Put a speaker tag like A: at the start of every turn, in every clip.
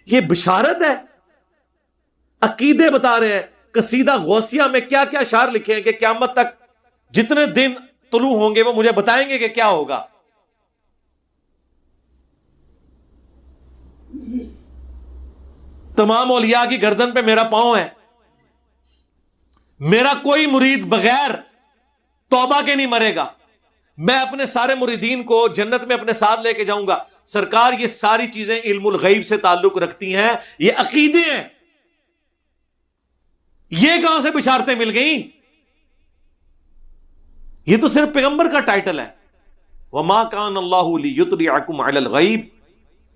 A: یہ بشارت ہے. عقیدے بتا رہے ہیں. قصیدہ غوثیہ میں کیا کیا اشعار لکھے ہیں کہ قیامت تک جتنے دن طلوع ہوں گے وہ مجھے بتائیں گے کہ کیا ہوگا. تمام اولیاء کی گردن پہ میرا پاؤں ہے. میرا کوئی مرید بغیر توبہ کے نہیں مرے گا. میں اپنے سارے مریدین کو جنت میں اپنے ساتھ لے کے جاؤں گا. سرکار یہ ساری چیزیں علم الغیب سے تعلق رکھتی ہیں, یہ عقیدے ہیں. یہ کہاں سے بشارتیں مل گئیں؟ یہ تو صرف پیغمبر کا ٹائٹل ہے. وما کان اللہ لیطلعکم علی الغیب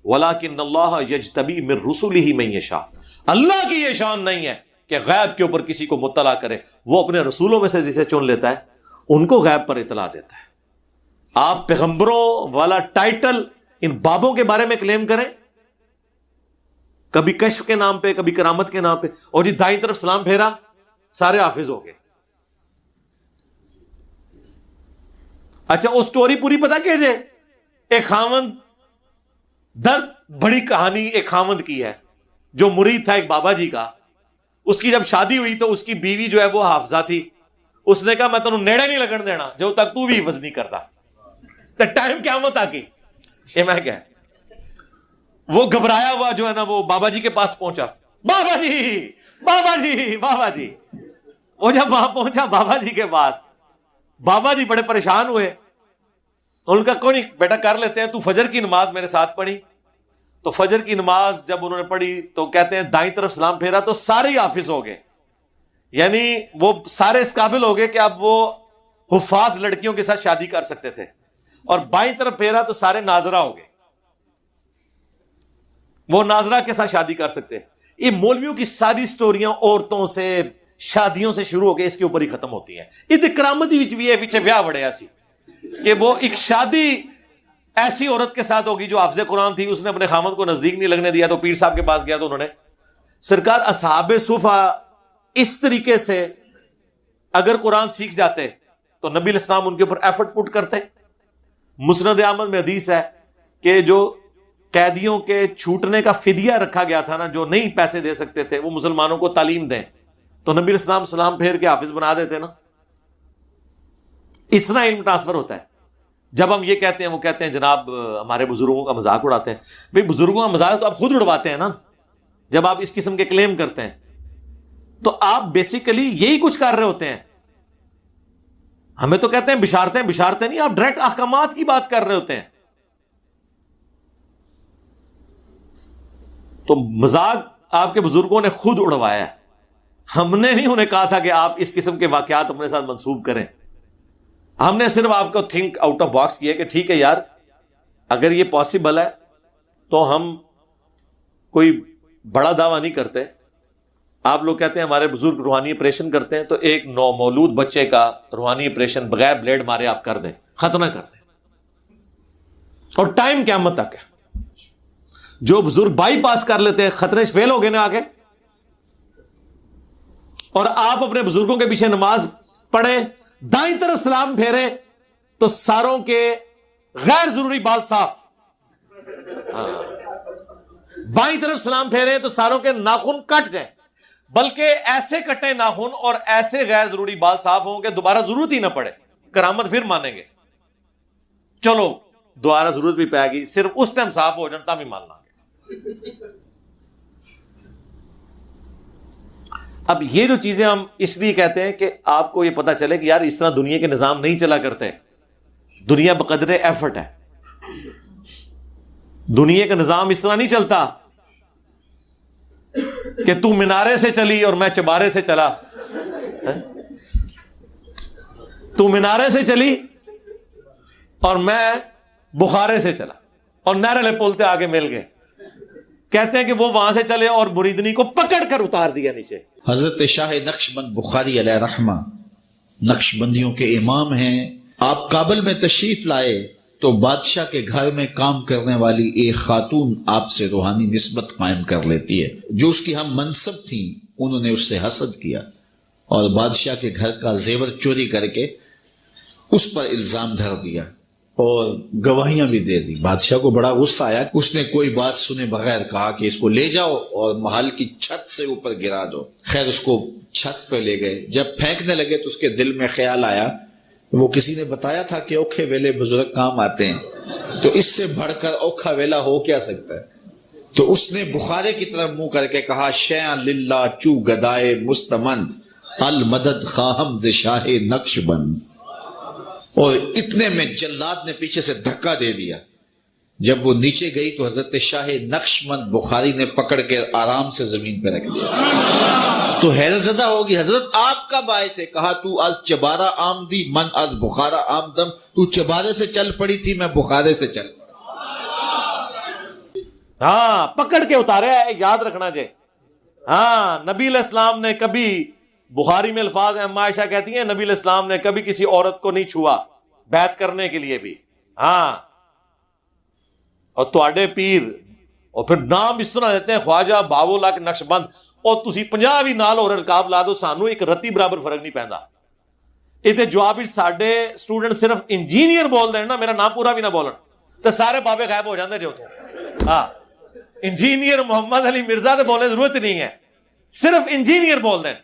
A: ولکن اللہ یجتبی من رسلہ من یشاء. اللہ کی یہ شان نہیں ہے کہ غیب کے اوپر کسی کو مطلع کرے. وہ اپنے رسولوں میں سے جسے چن لیتا ہے ان کو غیب پر اطلاع دیتا ہے. آپ پیغمبروں والا ٹائٹل ان بابوں کے بارے میں کلیم کریں, کبھی کشف کے نام پہ, کبھی کرامت کے نام پہ, اور جی دائیں طرف سلام پھیرا سارے حافظ ہو گئے. اچھا وہ سٹوری پوری پتا کیجئے. ایک خاوند, درد بڑی کہانی ایک خاوند کی ہے جو مرید تھا ایک بابا جی کا. اس کی جب شادی ہوئی تو اس کی بیوی جو ہے وہ حافظہ تھی. اس نے کہا میں تمہیں نیڑے نہیں لگن دینا جب تک تو بھی حفظ نہیں کرتا. تو ٹائم قیامت آ گئی. یہ میں کیا, وہ گھبرایا ہوا جو ہے نا وہ بابا جی کے پاس پہنچا. بابا جی بابا جی بابا جی. وہ جب وہاں پہنچا بابا جی کے پاس, بابا جی بڑے پریشان ہوئے. ان کا کوئی نہیں بیٹا کر لیتے ہیں, تو فجر کی نماز میرے ساتھ پڑھی. تو فجر کی نماز جب انہوں نے پڑھی تو کہتے ہیں دائیں طرف سلام پھیرا تو سارے ہی حافظ ہو گئے. یعنی وہ سارے اس قابل ہو گئے کہ اب وہ حفاظ لڑکیوں کے ساتھ شادی کر سکتے تھے. اور بائیں طرف پھیرا تو سارے ناظرہ ہو گئے, وہ ناظرہ کے ساتھ شادی کر سکتے. یہ مولویوں کی ساری سٹوریاں عورتوں سے شادیوں سے شروع ہو کے اس کے اوپر ہی ختم ہوتی ہیں. یہ کرامتی بھی ہے پیچھے بیاہ بڑے ایسی کہ وہ ایک شادی ایسی عورت کے ساتھ ہوگی جو حافظ قرآن تھی, اس نے اپنے خامد کو نزدیک نہیں لگنے دیا تو پیر صاحب کے پاس گیا تو انہوں نے. سرکار اصحاب صفا اس طریقے سے اگر قرآن سیکھ جاتے تو نبی علیہ السلام ان کے اوپر ایفرٹ پٹ کرتے. مسند احمد میں حدیث ہے کہ جو قیدیوں کے چھوٹنے کا فدیہ رکھا گیا تھا نا, جو نہیں پیسے دے سکتے تھے وہ مسلمانوں کو تعلیم دیں, تو نبی علیہ السلام سلام پھیر کے حافظ بنا دیتے نا. اس طرح علم ٹرانسفر ہوتا ہے. جب ہم یہ کہتے ہیں وہ کہتے ہیں جناب ہمارے بزرگوں کا مذاق اڑاتے ہیں. بھئی بزرگوں کا مذاق تو آپ خود اڑواتے ہیں نا. جب آپ اس قسم کے کلیم کرتے ہیں تو آپ بیسیکلی یہی کچھ کر رہے ہوتے ہیں. ہمیں تو کہتے ہیں بشارتیں بشارتیں نہیں, آپ ڈائریکٹ احکامات کی بات کر رہے ہوتے ہیں. تو مذاق آپ کے بزرگوں نے خود اڑوایا ہے. ہم نے نہیں انہیں کہا تھا کہ آپ اس قسم کے واقعات اپنے ساتھ منسوب کریں. ہم نے صرف آپ کو تھنک آؤٹ آف باکس کیا کہ ٹھیک ہے یار, اگر یہ پاسبل ہے تو ہم کوئی بڑا دعویٰ نہیں کرتے. آپ لوگ کہتے ہیں ہمارے بزرگ روحانی آپریشن کرتے ہیں, تو ایک نومولود بچے کا روحانی آپریشن بغیر بلیڈ مارے آپ کر دیں, ختم نہ کرتے. اور ٹائم قیامت تک ہے. جو بزرگ بائی پاس کر لیتے ہیں خطرے فیل ہو گئے نا آگے. اور آپ اپنے بزرگوں کے پیچھے نماز پڑھیں, دائیں طرف سلام پھیرے تو ساروں کے غیر ضروری بال صاف, بائیں طرف سلام پھیرے تو ساروں کے ناخن کٹ جائیں, بلکہ ایسے کٹیں ناخن اور ایسے غیر ضروری بال صاف ہوں کہ دوبارہ ضرورت ہی نہ پڑے. کرامت پھر مانیں گے. چلو دوبارہ ضرورت بھی پائے گی, صرف اس ٹائم صاف ہو جاتا بھی ماننا گے. اب یہ جو چیزیں ہم اس لیے کہتے ہیں کہ آپ کو یہ پتا چلے کہ یار اس طرح دنیا کے نظام نہیں چلا کرتے. دنیا بقدر ایفرٹ ہے. دنیا کا نظام اس طرح نہیں چلتا کہ تو مینارے سے چلی اور میں چبارے سے چلا. تو مینارے سے چلی اور میں بخارے سے چلا اور نہرلے پولتے آگے مل گئے. کہتے ہیں کہ وہ وہاں سے چلے اور مریدنی کو پکڑ کر اتار دیا نیچے.
B: حضرت شاہ نقشبند بخاری علیہ رحمہ نقشبندیوں کے امام ہیں. آپ کابل میں تشریف لائے تو بادشاہ کے گھر میں کام کرنے والی ایک خاتون آپ سے روحانی نسبت قائم کر لیتی ہے. جو اس کی ہم منصب تھی انہوں نے اس سے حسد کیا اور بادشاہ کے گھر کا زیور چوری کر کے اس پر الزام دھر دیا. اور گواہیاں بھی دے دی. بادشاہ کو بڑا غصہ آیا. اس نے کوئی بات سنے بغیر کہا کہ اس کو لے جاؤ اور محل کی چھت سے اوپر گرا دو. خیر اس کو چھت پہ لے گئے. جب پھینکنے لگے تو اس کے دل میں خیال آیا، وہ کسی نے بتایا تھا کہ اوکھے ویلے بزرگ کام آتے ہیں، تو اس سے بڑھ کر اوکھا ویلا ہو کیا سکتا ہے. تو اس نے بخارے کی طرف منہ کر کے کہا، شیئن للہ چو گدائے مستمند المدد خواہم ز شاہ نقش بند. اور اتنے میں جلاد نے پیچھے سے دھکا دے دیا. جب وہ نیچے گئی تو حضرت شاہ نقش بند بخاری نے پکڑ کے آرام سے زمین پہ رکھ دیا. تو حیرت زدہ ہوگی، حضرت آپ کب آئے تھے؟ کہا تو از چبارہ آمدی من از بخارا آمدم. تو چبارے سے چل پڑی تھی، میں بخارے سے چل پڑا.
A: ہاں پکڑ کے اتارے ہے، یاد رکھنا جے. ہاں نبی علیہ السلام نے کبھی، بخاری میں الفاظ ہیں، اما عائشہ کہتی ہیں نبی علیہ السلام نے کبھی کسی عورت کو نہیں چھوا بیعت کرنے کے لیے بھی. ہاں اور تواڈے پیر، اور پھر نام اس طرح دیتے ہیں خواجہ باو لاکھ نقش بند، اور تسی 50 بھی نال اور رکاب لا دو، سانو ایک رتی برابر فرق نہیں پیندا. یہ جواب ساڈے اسٹوڈنٹ صرف انجینئر بول دیں نا، میرا نام پورا بھی نہ بولن تو سارے بابے غائب ہو جاندے جو تو. ہاں انجینئر محمد علی مرزا تو بولنے ضرورت نہیں ہے، صرف انجینئر بول دیں.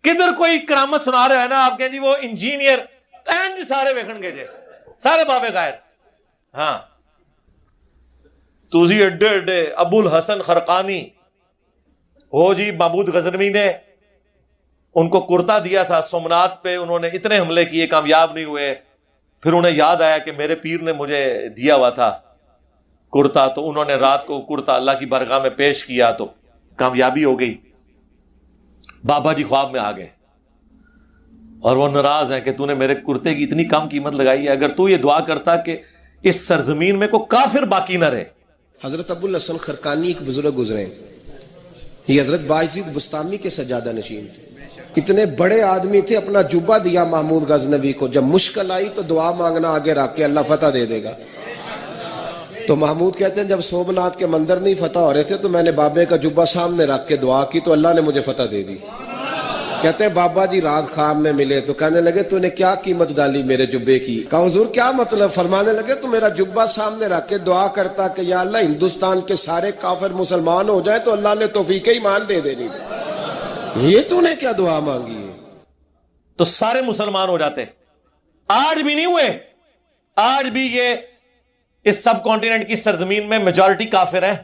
A: کدھر کوئی کرامت سنا رہے ہیں نا آپ کہیں جی وہ انجینئر، جی سارے ویکھن گے جے، سارے بابے غائب. ہاں توزی اڈے اڈے ابو الحسن خرقانی وہ جی محمود غزنوی نے ان کو کرتا دیا تھا سومنات پہ، انہوں نے اتنے حملے کیے کامیاب نہیں ہوئے. پھر انہیں یاد آیا کہ میرے پیر نے مجھے دیا ہوا تھا کرتا، تو انہوں نے رات کو کرتا اللہ کی بارگاہ میں پیش کیا تو کامیابی ہو گئی. بابا جی خواب میں آ گئے اور وہ ناراض ہیں کہ تو نے میرے کرتے کی اتنی کم قیمت لگائی ہے، اگر تو یہ دعا کرتا کہ اس سرزمین میں کوئی کافر باقی نہ رہے.
C: حضرت ابو الحسن خرقانی ایک بزرگ گزرے، یہ حضرت باعزید بستامی کے سجادہ نشین تھے. اتنے بڑے آدمی تھے، اپنا جبہ دیا محمود غزنوی کو، جب مشکل آئی تو دعا مانگنا آگے رکھ کے اللہ فتح دے دے گا. تو محمود کہتے ہیں جب سومنات کے مندر نہیں فتح ہو رہے تھے تو میں نے بابے کا جبہ سامنے رکھ کے دعا کی تو اللہ نے مجھے فتح دے دی. کہتے ہیں بابا جی رات خواب میں ملے تو کہنے لگے تو نے کیا قیمت ڈالی میرے جبے کی؟ کہا حضور کیا مطلب؟ فرمانے لگے تو میرا جبہ سامنے رکھ کے دعا کرتا کہ یا اللہ ہندوستان کے سارے کافر مسلمان ہو جائیں تو اللہ نے توفیق ایمان دے دینی. یہ تو نے کیا دعا مانگی ہے؟
A: تو سارے مسلمان ہو جاتے. آج بھی نہیں ہوئے، آج بھی یہ اس سب کانٹیننٹ کی سرزمین میں میجورٹی کافر ہیں.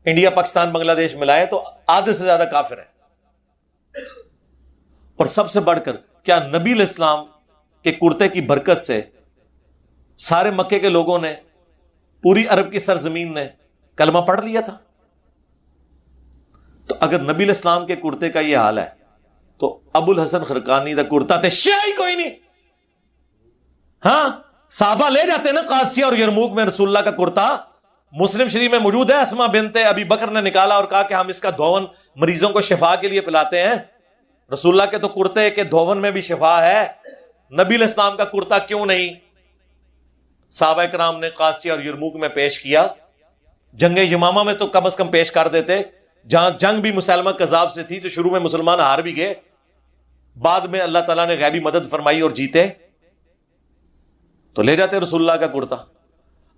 A: انڈیا پاکستان بنگلہ دیش ملائے تو آدھے سے زیادہ کافر ہیں. اور سب سے بڑھ کر کیا نبی علیہ السلام کے کرتے کی برکت سے سارے مکے کے لوگوں نے، پوری عرب کی سرزمین نے کلمہ پڑھ لیا تھا؟ تو اگر نبی علیہ السلام کے کرتے کا یہ حال ہے تو ابو الحسن خرقانی دا کرتا تے شیعہ کوئی نہیں. ہاں صحابہ لے جاتے ہیں نا قادسیہ اور یرموک میں رسول اللہ کا کرتا. مسلم شریف میں موجود ہے، اسما بنت ابی بکر نے نکالا اور کہا کہ ہم اس کا دھون مریضوں کو شفا کے لیے پلاتے ہیں. رسول اللہ کے تو کرتے کے دھون میں بھی شفا ہے، نبی علیہ السلام کا کرتا کیوں نہیں؟ صحابہ کرام نے قادسیہ اور یرموک میں پیش کیا. جنگ یمامہ میں تو کم از کم پیش کر دیتے، جہاں جنگ بھی مسلمہ کذاب سے تھی تو شروع میں مسلمان ہار بھی گئے، بعد میں اللہ تعالیٰ نے غیبی مدد فرمائی اور جیتے، تو لے جاتے رسول اللہ کا کرتا.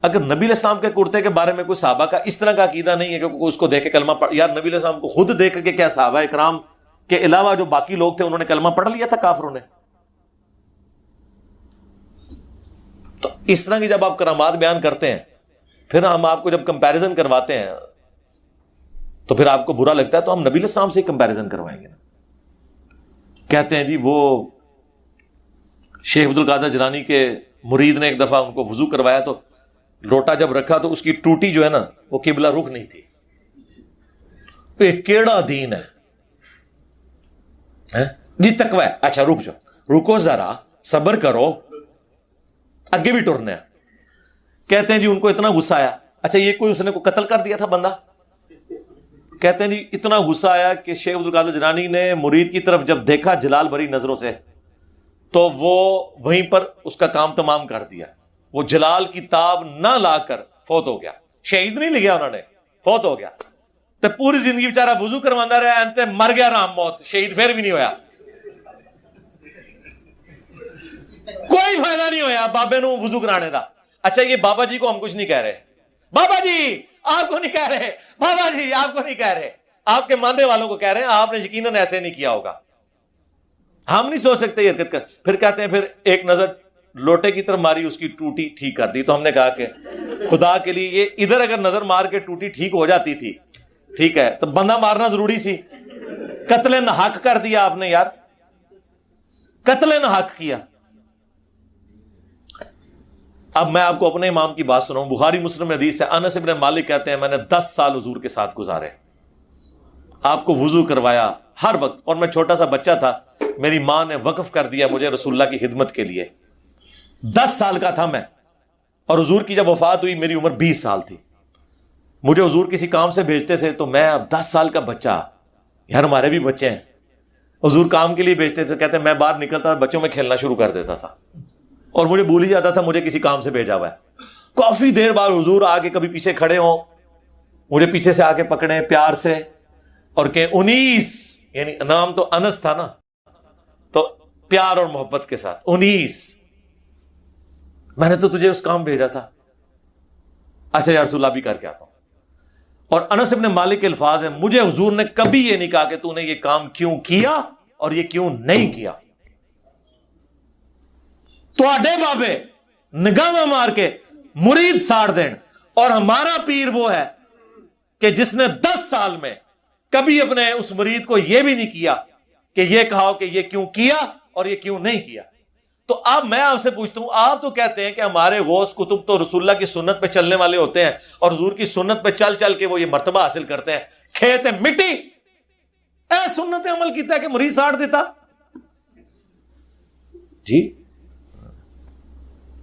A: اگر نبی علیہ السلام کے کرتے کے بارے میں کوئی صحابہ کا اس طرح کا عقیدہ نہیں ہے کہ کوئی اس کو دیکھ کے کلمہ پڑھ، یار نبی علیہ السلام کو خود دیکھ کے کیا صحابہ اکرام کے علاوہ جو باقی لوگ تھے انہوں نے کلمہ پڑھ لیا تھا کافروں نے؟ تو اس طرح کی جب آپ کرامات بیان کرتے ہیں، پھر ہم آپ کو جب کمپیریزن کرواتے ہیں تو پھر آپ کو برا لگتا ہے، تو ہم نبی علیہ السلام سے کمپیریزن کروائیں گے نا. کہتے ہیں جی وہ شیخ عبد القادر جیلانی کے مرید نے ایک دفعہ ان کو وضو کروایا تو لوٹا جب رکھا تو اس کی ٹوٹی جو ہے نا وہ قبلہ رخ نہیں تھی. کیڑا دین ہے جی، تقوی ہے. اچھا رک جاؤ، رکو ذرا، صبر کرو، اگے بھی ٹرنا ہے. کہتے ہیں جی ان کو اتنا غصہ آیا. اچھا یہ کوئی اس نے کو قتل کر دیا تھا بندہ؟ کہتے ہیں جی اتنا غصہ آیا کہ شیخ عبد القادر جیلانی نے مرید کی طرف جب دیکھا جلال بھری نظروں سے تو وہ وہیں پر اس کا کام تمام کر دیا. وہ جلال کی تاب نہ لا کر فوت ہو گیا. شہید نہیں لگیا انہوں نے، فوت ہو گیا. تو پوری زندگی بیچارہ وضو کروانا رہا، انتے مر گیا رام موت، شہید پھر بھی نہیں ہویا. کوئی فائدہ نہیں ہویا بابے نو وضو کرانے دا. اچھا یہ بابا جی کو ہم کچھ نہیں کہہ رہے, بابا جی آپ کو نہیں کہہ رہے, بابا جی آپ کو نہیں کہہ رہے, آپ کے ماننے والوں کو کہہ رہے ہیں, آپ نے یقیناً ایسے نہیں کیا ہوگا. ہم نہیں سوچ سکتے یہ حرکت کر. پھر کہتے ہیں پھر ایک نظر لوٹے کی طرف ماری, اس کی ٹوٹی ٹھیک کر دی. تو ہم نے کہا کہ خدا کے لیے یہ ادھر اگر نظر مار کے ٹوٹی ٹھیک ہو جاتی تھی, ٹھیک ہے, تو بندہ مارنا ضروری سی. قتل ناحق کر دیا آپ نے یار, قتل ناحق کیا. اب میں آپ کو اپنے امام کی بات سناؤں. بخاری مسلم حدیث ہے, انس بن مالک کہتے ہیں میں نے 10 سال حضور کے ساتھ گزارے, آپ کو وضو کروایا ہر وقت, اور میں چھوٹا سا بچہ تھا, میری ماں نے وقف کر دیا مجھے رسول اللہ کی خدمت کے لیے. 10 سال کا تھا میں, اور حضور کی جب وفات ہوئی میری عمر 20 سال تھی. مجھے حضور کسی کام سے بھیجتے تھے تو میں اب 10 سال کا بچہ, یار ہمارے بھی بچے ہیں, حضور کام کے لیے بھیجتے تھے, کہتے ہیں میں باہر نکلتا بچوں میں کھیلنا شروع کر دیتا تھا, اور مجھے بھول ہی جاتا تھا مجھے کسی کام سے بھیجا ہوا ہے. کافی دیر بعد حضور آگے کبھی پیچھے کھڑے ہوں, مجھے پیچھے سے آگے پکڑے پیار سے اور کہ 19, یعنی نام تو انس تھا نا, تو پیار اور محبت کے ساتھ 19, میں نے تو تجھے اس کام بھیجا تھا. اچھا یا رسول اللہ بھی کر کے آتا ہوں. اور انس ابن مالک کے الفاظ ہیں, مجھے حضور نے کبھی یہ نہیں کہا کہ تو نے یہ کام کیوں کیا اور یہ کیوں نہیں کیا. تواڈے بابے نگاہ مار کے مرید ساڑ دین, اور ہمارا پیر وہ ہے کہ جس نے 10 سال میں کبھی اپنے اس مرید کو یہ بھی نہیں کیا کہ یہ کہا کہ یہ کیوں کیا اور یہ کیوں نہیں کیا. تو اب میں آپ سے پوچھتا ہوں, آپ تو کہتے ہیں کہ ہمارے غوث کتب تو رسول اللہ کی سنت پہ چلنے والے ہوتے ہیں, اور حضور کی سنت پہ چل چل کے وہ یہ مرتبہ حاصل کرتے ہیں. کھیت مٹی اے سنت عمل کیتا ہے کہ مرید ساڑ دیتا جی.